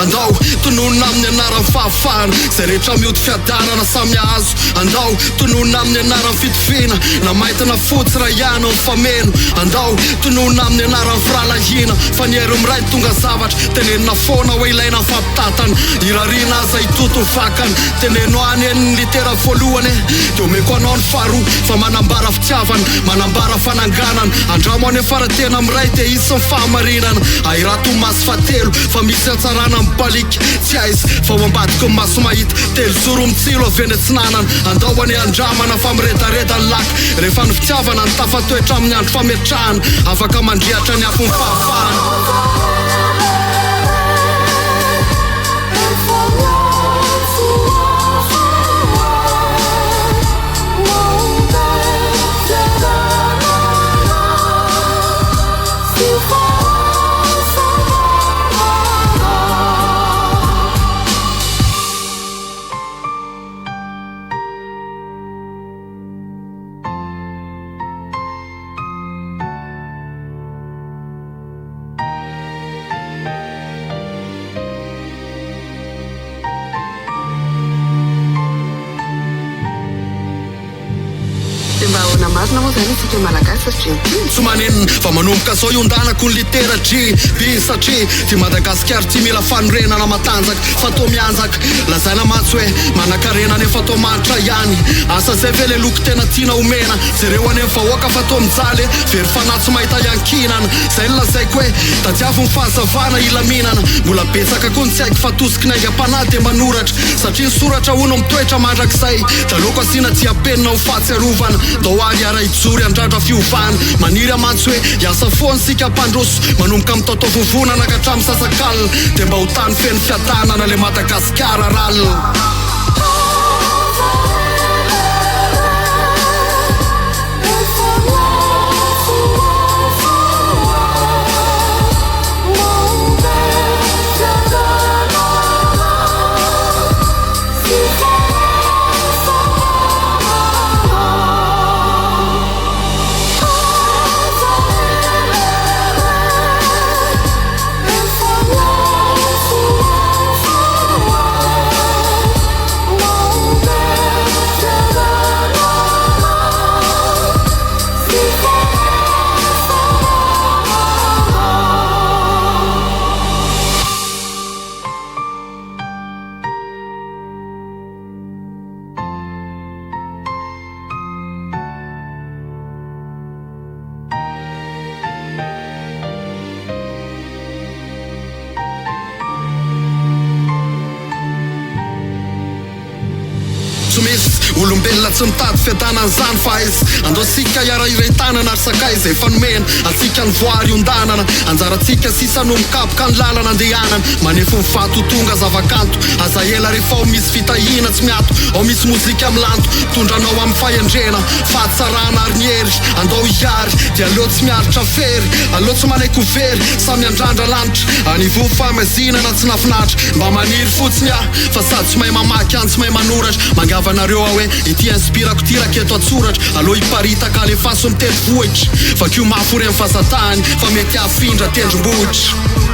andao tononona amin'ny anaran'ny fahafahana zay rehetra miody fiadanana samy azo andao tononona amin'ny anaran'ny fitofiana na maitana fotsy raha ihany amin'ny fameno andao tononona amin'ny anaran'ny firalahina fa ny hery miray tonga zavatra tenenina foana hoe ilaina fampitatana irariana aza itoto vakana teneno any eniny litera voalohany dia omeko anao ny faharoa fa manambara fitiavana manambara fananganana andramo any faratena miray dia isan'ny fahamarinana airato maso fatelo fa misy atsarana mibalika tsy aizy fa mambadiko ny maso mahita telo zoro mitsilo avy eny antsinanana andao any andramana fa miredaredany laka rehefa ny fitiavana ny tafatoetra amin'ny andro fametrahana afaka mandrihatra ny afo ny fahafahana marina moa zany isika malagasy satria tsy manenina fa manomboka zao iondanako ny litera G B satria ty Madagasikara tsy mila fanorenana matanjaka fa tô mianjaka lazaina matsy hoe manakarena nefa tô manitra ihany asa zay ve le loko tena tiana omena jereo any amin'ny vahoaka fa tô mijaly very fanatsy mahita iankinana zay ny lazaiko hoe tadiavo ny fahazavana ilaminana mbola betsaka koa ny tsy haiko fa tosiky ny aingam-panahy dia manoratra satria ny soratra hono mitoetra mandrakizay daloko asiana diapenina ho fahatsiarovana dao ary ara ijory andrandra fiovana maniry amantsy hoe iasa foany sika mpandroso manomboka mitaotao vovonana ka hatramin'ny sasakalina dia mba ho tany feno fiadanana le Madagasikara ralina olombelona tsy mitady fiadanana zany fa izy andao sika iara iretanana ary sakay zay fanomena atsika ny voary ondanana anjaratsika sisa no mikapoka ny lalana andehanana manefa ny fahatotonga zavakanto aza ela rehefa ao misy fitahina tsy miato ao misy mozika milanto tondranao amin'ny fahendrena fahatsarana ary ny hery andao hiary dia aleo tsy miaritra fery aleo tsy manaiky very samy andrandra lanitra anivo famazinana tsy nafinatra mba maniry fotsiny fa sady tsy mahay mamaky any tsy mahay manoratra mangavanareo hoe ity inspirako ty raketo atsoratra aloha hiparitaka alefaso mitety vohitra fa kio mafo reny fazatany fa mety afindra tendrombohitra